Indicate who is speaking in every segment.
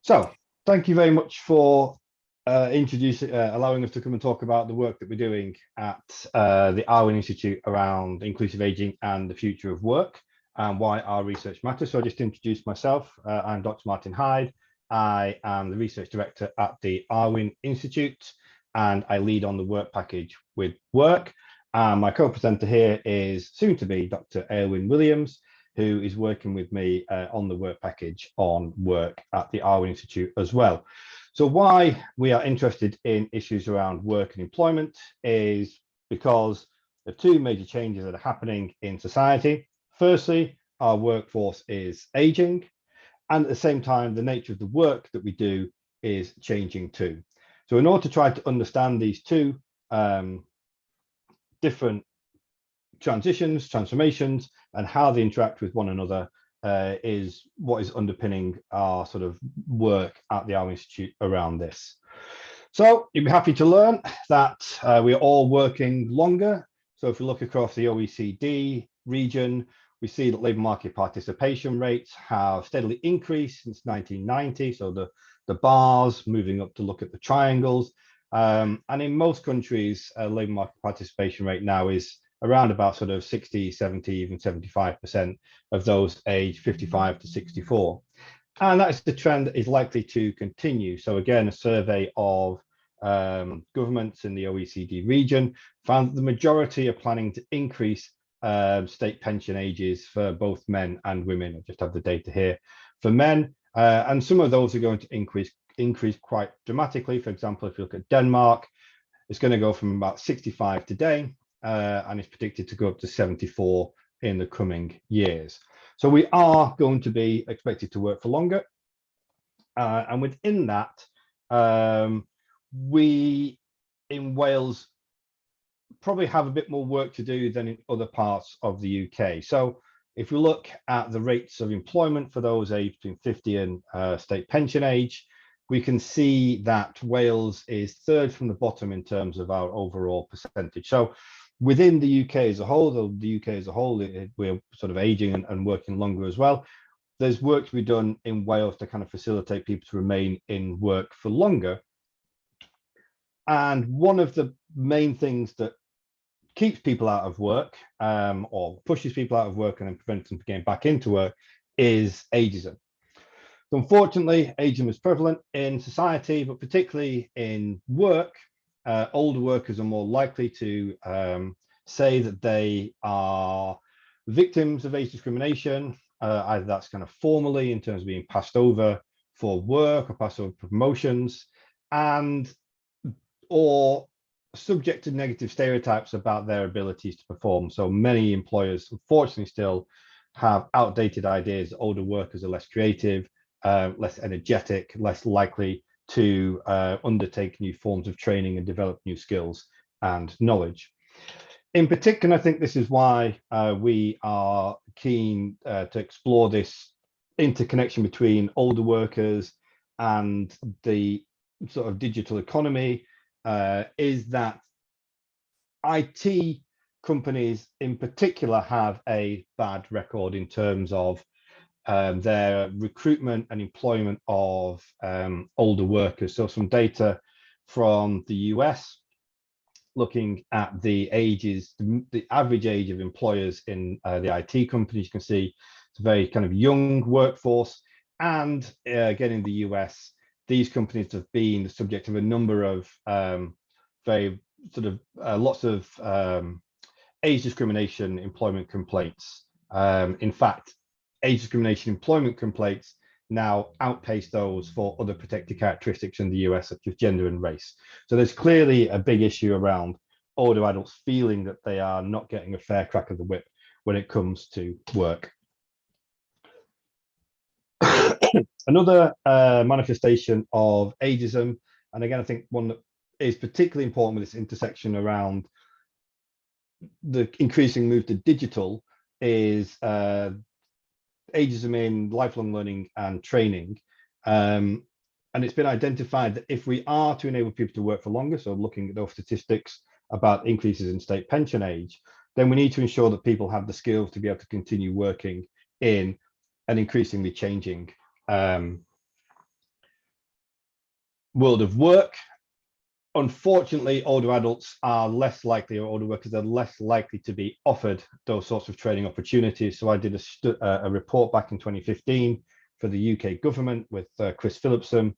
Speaker 1: So thank you very much for allowing us to come and talk about the work that we're doing at the Aelwyn Institute around inclusive aging and the future of work and why our research matters. So I'll just introduce myself. I'm Dr. Martin Hyde. I am the research director at the Aelwyn Institute, and I lead on the work package with work. My co-presenter here is soon to be Dr. Aelwyn Williams, who is working with me on the work package on work at the Aelwyn Institute as well. So why we are interested in issues around work and employment is because of two major changes that are happening in society. Firstly, our workforce is aging, and at the same time, the nature of the work that we do is changing too. So in order to try to understand these two different transformations, and how they interact with one another is what is underpinning our sort of work at the Aelwyn Institute around this. So you'd be happy to learn that we are all working longer. So if we look across the OECD region, we see that labour market participation rates have steadily increased since 1990. So the bars moving up to look at the triangles. And in most countries, labour market participation rate now is around about sort of 60, 70, even 75% of those aged 55 to 64. And that's the trend that is likely to continue. So again, a survey of governments in the OECD region found that the majority are planning to increase state pension ages for both men and women. I just have the data here for men. And some of those are going to increase quite dramatically. For example, if you look at Denmark, it's going to go from about 65 today, and it's predicted to go up to 74 in the coming years. So we are going to be expected to work for longer. And within that, we in Wales probably have a bit more work to do than in other parts of the UK. So if we look at the rates of employment for those aged between 50 and state pension age, we can see that Wales is third from the bottom in terms of our overall percentage. So within the UK as a whole, though the UK as a whole, we're sort of aging and working longer as well. There's work to be done in Wales to kind of facilitate people to remain in work for longer. And one of the main things that keeps people out of work or pushes people out of work and then prevents them from getting back into work is ageism. So unfortunately, ageism is prevalent in society, but particularly in work. Older workers are more likely to say that they are victims of age discrimination. Either that's kind of formally in terms of being passed over for work or passed over for promotions, or subject to negative stereotypes about their abilities to perform. So many employers, unfortunately, still have outdated ideas. Older workers are less creative, less energetic, less likely to undertake new forms of training and develop new skills and knowledge. In particular, I think this is why we are keen to explore this interconnection between older workers and the sort of digital economy, is that IT companies in particular have a bad record in terms of their recruitment and employment of older workers. So some data from the US looking at the ages, the average age of employers in the IT companies. You can see it's a very kind of young workforce. And again, in the US, these companies have been the subject of a number of very sort of lots of age discrimination employment complaints. In fact, age discrimination employment complaints now outpace those for other protected characteristics in the US, such as gender and race. So there's clearly a big issue around older adults feeling that they are not getting a fair crack of the whip when it comes to work. Another manifestation of ageism, and again, I think one that is particularly important with this intersection around the increasing move to digital, is ageism in lifelong learning and training. And it's been identified that if we are to enable people to work for longer, so looking at those statistics about increases in state pension age, then we need to ensure that people have the skills to be able to continue working in an increasingly changing world of work. Unfortunately, older adults are less likely, or older workers are less likely to be offered those sorts of training opportunities. So I did a report back in 2015 for the UK government with Chris Phillipson,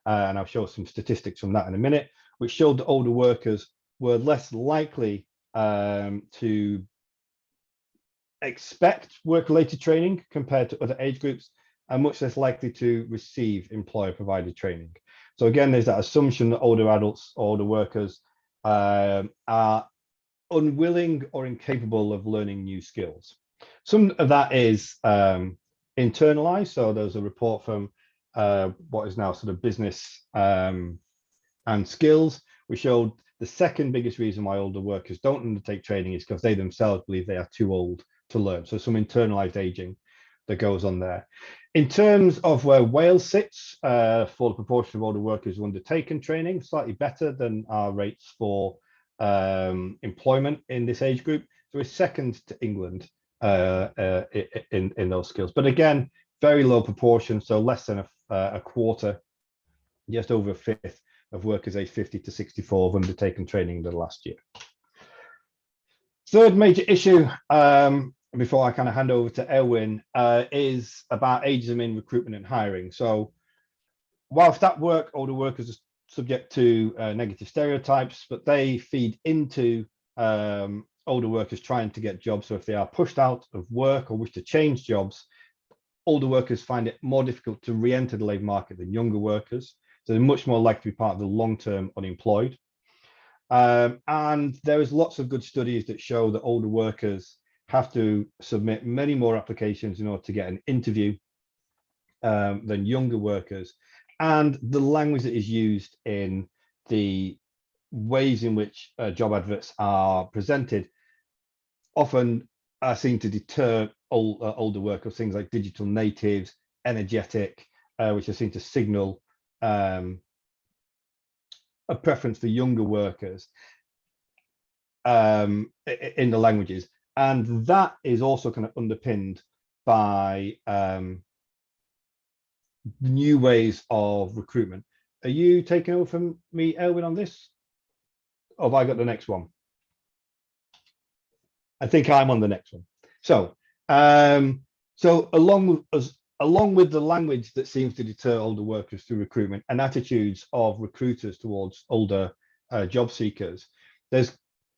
Speaker 1: and I'll show some statistics from that in a minute, which showed that older workers were less likely to expect work-related training compared to other age groups, and much less likely to receive employer-provided training. So again, there's that assumption that older adults, older workers are unwilling or incapable of learning new skills. Some of that is internalized. So there's a report from what is now sort of business and skills, which showed the second biggest reason why older workers don't undertake training is because they themselves believe they are too old to learn. So some internalized aging that goes on there. In terms of where Wales sits for the proportion of older workers who undertaken training, slightly better than our rates for employment in this age group. So we're second to England in those skills. But again, very low proportion, so less than a quarter, just over a fifth of workers aged 50 to 64 have undertaken training in the last year. Third major issue, before I kind of hand over to Aelwyn, is about ageism in recruitment and hiring. So whilst at work, older workers are subject to negative stereotypes, but they feed into older workers trying to get jobs. So if they are pushed out of work or wish to change jobs, older workers find it more difficult to re-enter the labour market than younger workers. So they're much more likely to be part of the long-term unemployed. And there is lots of good studies that show that older workers have to submit many more applications in order to get an interview than younger workers. And the language that is used in the ways in which job adverts are presented often are seen to deter older workers, things like digital natives, energetic, which are seen to signal a preference for younger workers in the languages. And that is also kind of underpinned by new ways of recruitment. Are you taking over from me, Aelwyn, on this? Or have I got the next one? I think I'm on the next one. So, along with the language that seems to deter older workers through recruitment and attitudes of recruiters towards older job seekers, there's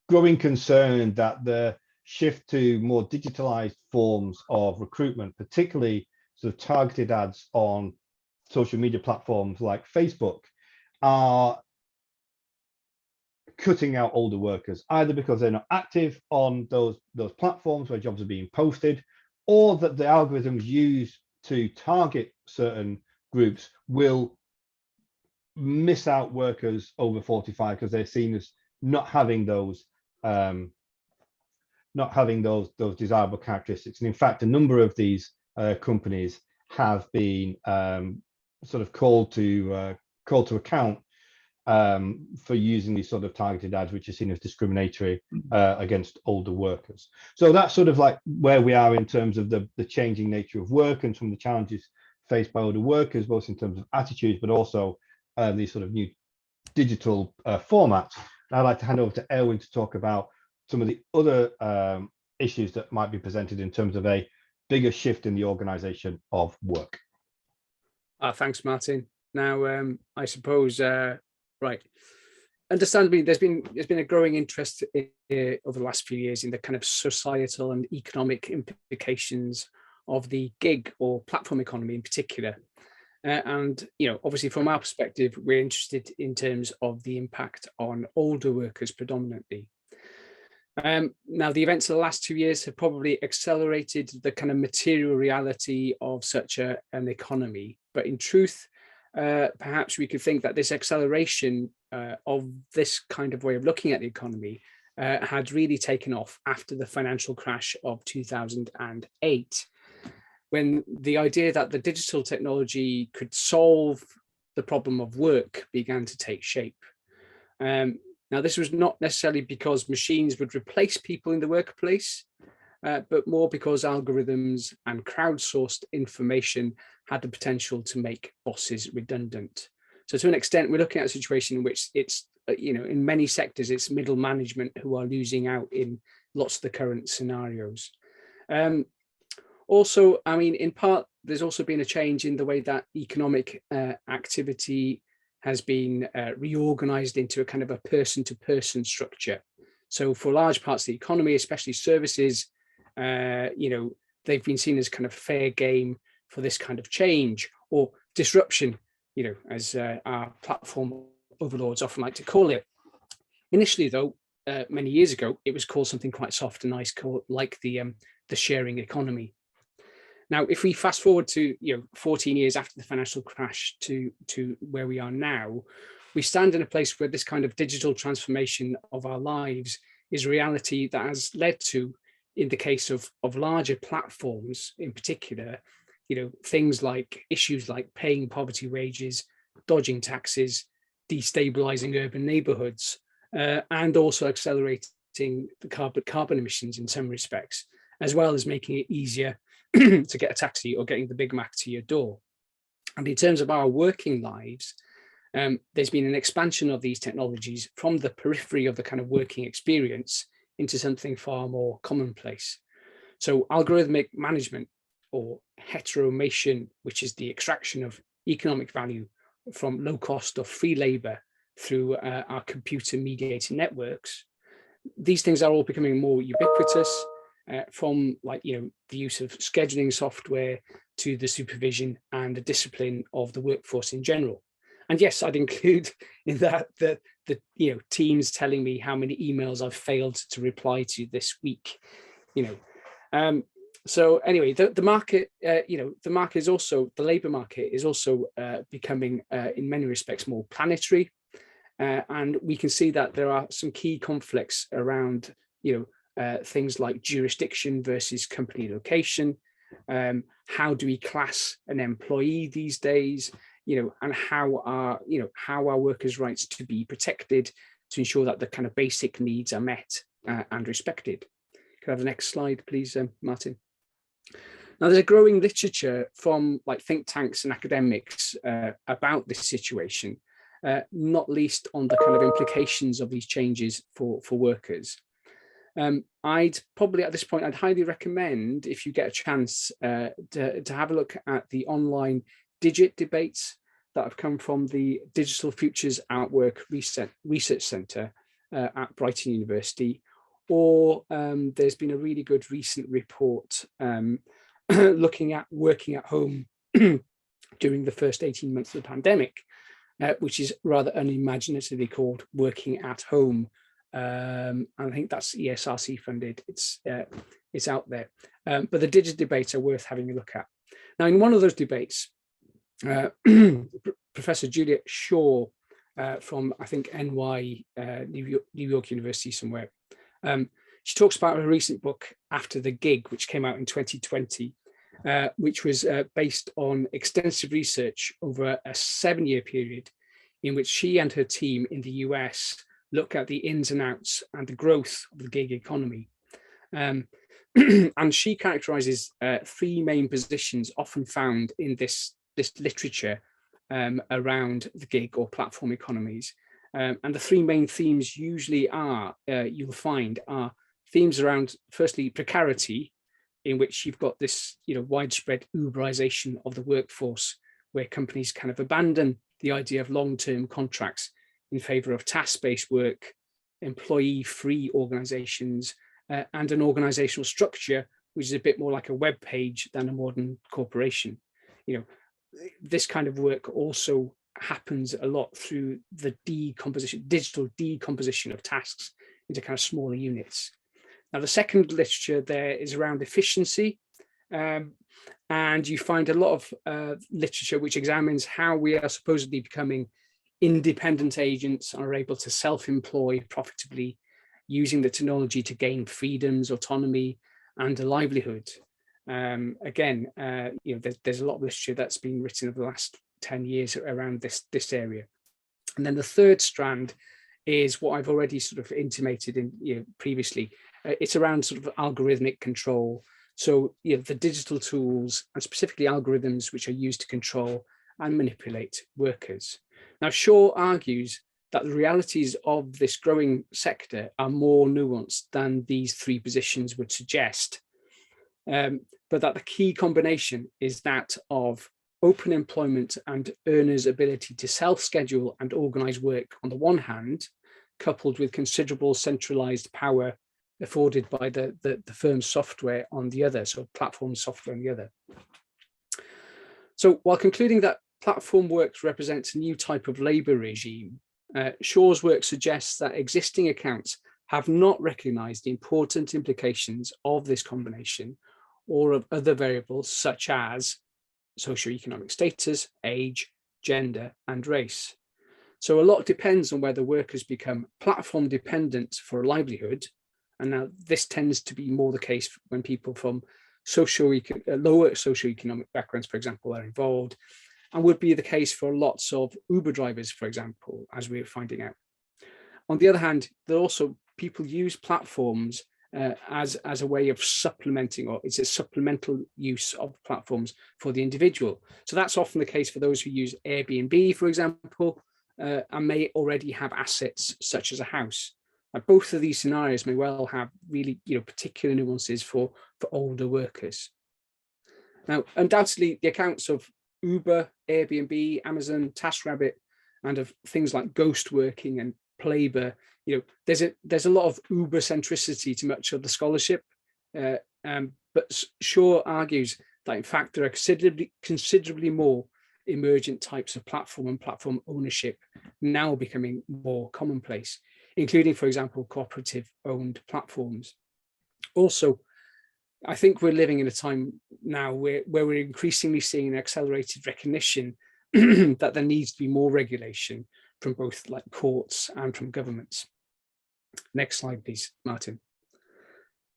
Speaker 1: growing concern that the shift to more digitalized forms of recruitment, particularly sort of targeted ads on social media platforms like Facebook, are cutting out older workers, either because they're not active on those platforms where jobs are being posted, or that the algorithms used to target certain groups will miss out workers over 45 because they're seen as not having those desirable characteristics. And in fact, a number of these companies have been sort of called to account for using these sort of targeted ads, which are seen as discriminatory against older workers. So that's sort of like where we are in terms of the changing nature of work and some of the challenges faced by older workers, both in terms of attitudes, but also these sort of new digital formats. And I'd like to hand over to Aelwyn to talk about some of the other issues that might be presented in terms of a bigger shift in the organisation of work.
Speaker 2: Thanks, Martin. Now, I suppose, right, understandably, there's been a growing interest over the last few years in the kind of societal and economic implications of the gig or platform economy in particular. And, you know, obviously from our perspective, we're interested in terms of the impact on older workers predominantly. Now, the events of the last 2 years have probably accelerated the kind of material reality of such an economy. But in truth, perhaps we could think that this acceleration of this kind of way of looking at the economy had really taken off after the financial crash of 2008, when the idea that the digital technology could solve the problem of work began to take shape. Now, this was not necessarily because machines would replace people in the workplace, but more because algorithms and crowdsourced information had the potential to make bosses redundant. So to an extent, we're looking at a situation in which it's, in many sectors, it's middle management who are losing out in lots of the current scenarios. Also, I mean, in part, there's also been a change in the way that economic activity has been reorganized into a kind of a person-to-person structure. So for large parts of the economy, especially services, they've been seen as kind of fair game for this kind of change or disruption, as our platform overlords often like to call it. Initially, though, many years ago, it was called something quite soft and nice, like the sharing economy. Now, if we fast forward to 14 years after the financial crash to where we are now, we stand in a place where this kind of digital transformation of our lives is a reality that has led to, in the case of larger platforms in particular, things like issues like paying poverty wages, dodging taxes, destabilizing urban neighborhoods, and also accelerating the carbon emissions in some respects, as well as making it easier to get a taxi or getting the Big Mac to your door. And in terms of our working lives, there's been an expansion of these technologies from the periphery of the kind of working experience into something far more commonplace. So algorithmic management, or heteromation, which is the extraction of economic value from low cost or free labor through our computer mediated networks, these things are all becoming more ubiquitous, from the use of scheduling software to the supervision and the discipline of the workforce in general. And yes, I'd include in that the teams telling me how many emails I've failed to reply to this week. So anyway, the market, the market is also, the labour market is also becoming, in many respects, more planetary, and we can see that there are some key conflicts around, things like jurisdiction versus company location. How do we class an employee these days? And how are workers' rights to be protected to ensure that the kind of basic needs are met and respected. Can I have the next slide, please, Martin? Now, there's a growing literature from think tanks and academics about this situation, not least on the kind of implications of these changes for workers. I'd probably at this point, I'd highly recommend, if you get a chance, to have a look at the online Digit debates that have come from the Digital Futures Outwork Research Centre at Brighton University, or there's been a really good recent report looking at working at home during the first 18 months of the pandemic, which is rather unimaginatively called Working at Home. And I think that's ESRC funded. It's out there. But the Digit debates are worth having a look at. Now, in one of those debates, Professor Juliet Shaw from, I think, New York University somewhere, she talks about her recent book, After the Gig, which came out in 2020, which was based on extensive research over a 7-year period in which she and her team in the US look at the ins and outs and the growth of the gig economy. And she characterizes 3 main positions often found in this literature around the gig or platform economies. And the 3 main themes usually are, you'll find, are themes around, firstly, precarity, in which you've got this widespread Uberization of the workforce, where companies kind of abandon the idea of long-term contracts in favor of task-based work, employee-free organizations, and an organizational structure which is a bit more like a web page than a modern corporation. This kind of work also happens a lot through the digital decomposition of tasks into kind of smaller units. Now, the second literature there is around efficiency, and you find a lot of literature which examines how we are supposedly becoming independent agents and are able to self-employ profitably, using the technology to gain freedoms, autonomy, and a livelihood. Again, there's a lot of literature that's been written over the last 10 years around this area. And then the third strand is what I've already sort of intimated in previously. It's around sort of algorithmic control. So the digital tools and specifically algorithms which are used to control and manipulate workers. Now, Shaw argues that the realities of this growing sector are more nuanced than these three positions would suggest, but that the key combination is that of open employment and earners' ability to self-schedule and organise work on the one hand, coupled with considerable centralised power afforded by the firm's software on the other, so platform software on the other. So while concluding that platform work represents a new type of labour regime, Shaw's work suggests that existing accounts have not recognised the important implications of this combination or of other variables such as socioeconomic status, age, gender, and race. So a lot depends on whether workers become platform dependent for a livelihood. And now this tends to be more the case when people from lower socioeconomic backgrounds, for example, are involved, and would be the case for lots of Uber drivers, for example, as we're finding out. On the other hand, there are also people use platforms as a way of supplementing, or it's a supplemental use of platforms for the individual. So that's often the case for those who use Airbnb, for example, and may already have assets such as a house. Both of these scenarios may well have really, particular nuances for older workers. Now, undoubtedly, the accounts of Uber, Airbnb, Amazon, TaskRabbit, and of things like ghost working and Plaber, there's a lot of Uber centricity to much of the scholarship, but Shaw argues that in fact there are considerably more emergent types of platform and platform ownership now becoming more commonplace, including, for example, cooperative-owned platforms. Also, I think we're living in a time now where we're increasingly seeing an accelerated recognition that there needs to be more regulation from both courts and from governments. Next slide, please, Martin.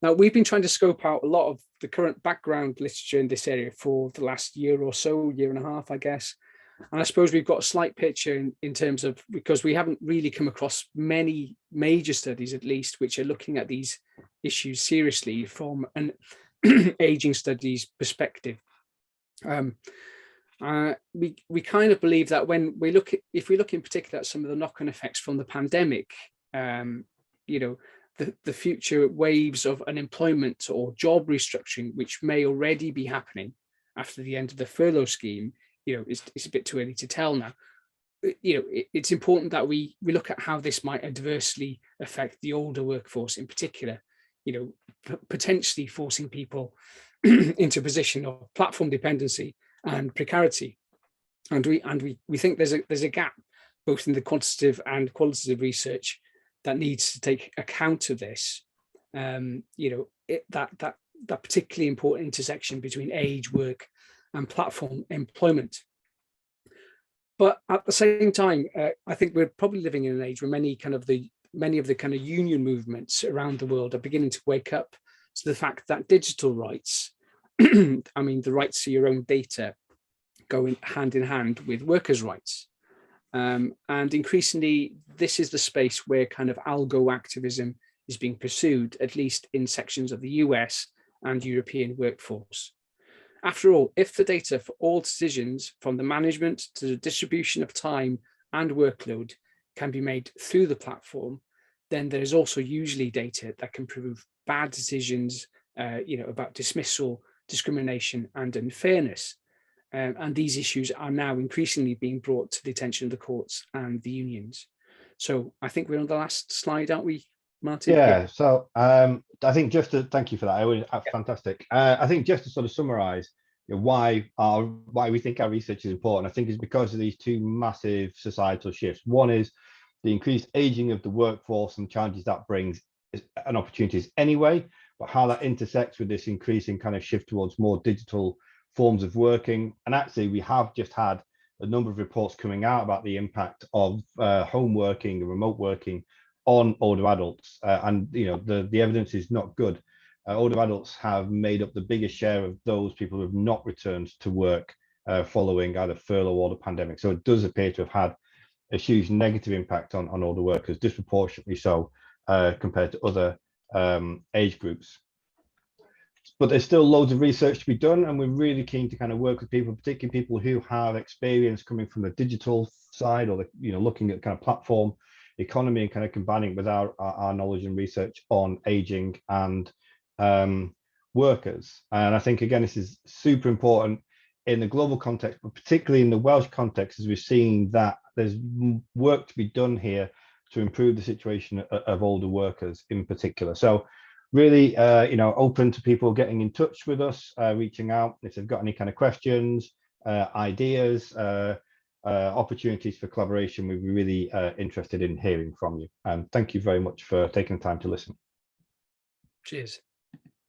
Speaker 2: Now, we've been trying to scope out a lot of the current background literature in this area for the last year or so, year and a half, I guess. And I suppose we've got a slight picture in terms of, because we haven't really come across many major studies, at least, which are looking at these issues seriously from an aging studies perspective. We kind of believe that when we look at, if we look in particular at some of the knock-on effects from the pandemic, the future waves of unemployment or job restructuring, which may already be happening after the end of the furlough scheme, it's a bit too early to tell now. It's important that we look at how this might adversely affect the older workforce in particular, potentially forcing people into a position of platform dependency and precarity. And we think there's a gap both in the quantitative and qualitative research that needs to take account of this. That particularly important intersection between age, work, and platform employment. But at the same time, I think we're probably living in an age where many of the kind of union movements around the world are beginning to wake up to the fact that digital rights, I mean, the rights to your own data, go hand in hand with workers' rights. And increasingly, this is the space where kind of algo activism is being pursued, at least in sections of the US and European workforce. After all, if the data for all decisions, from the management to the distribution of time and workload, can be made through the platform, then there is also usually data that can prove bad decisions, about dismissal, discrimination, and unfairness. And these issues are now increasingly being brought to the attention of the courts and the unions. So I think we're on the last slide, aren't we, Martin?
Speaker 1: Yeah. So I think thank you for that. It was fantastic. I think just to sort of summarize why we think our research is important, I think is because of these two massive societal shifts. One is the increased aging of the workforce and challenges that brings and opportunities anyway, but how that intersects with this increasing kind of shift towards more digital forms of working. And actually, we have just had a number of reports coming out about the impact of home working and remote working on older adults, and the evidence is not good. Older adults have made up the biggest share of those people who have not returned to work following either furlough or the pandemic. So it does appear to have had a huge negative impact on older workers, disproportionately so compared to other age groups. but there's still loads of research to be done, and we're really keen to kind of work with people, particularly people who have experience coming from the digital side, or the, looking at kind of platform economy and kind of combining it with our knowledge and research on aging and workers. And I think, again, this is super important in the global context, but particularly in the Welsh context, as we're seeing that there's work to be done here to improve the situation of older workers in particular. So really, open to people getting in touch with us, reaching out if they've got any kind of questions, ideas, opportunities for collaboration. We'd be really interested in hearing from you. And thank you very much for taking the time to listen.
Speaker 2: Cheers.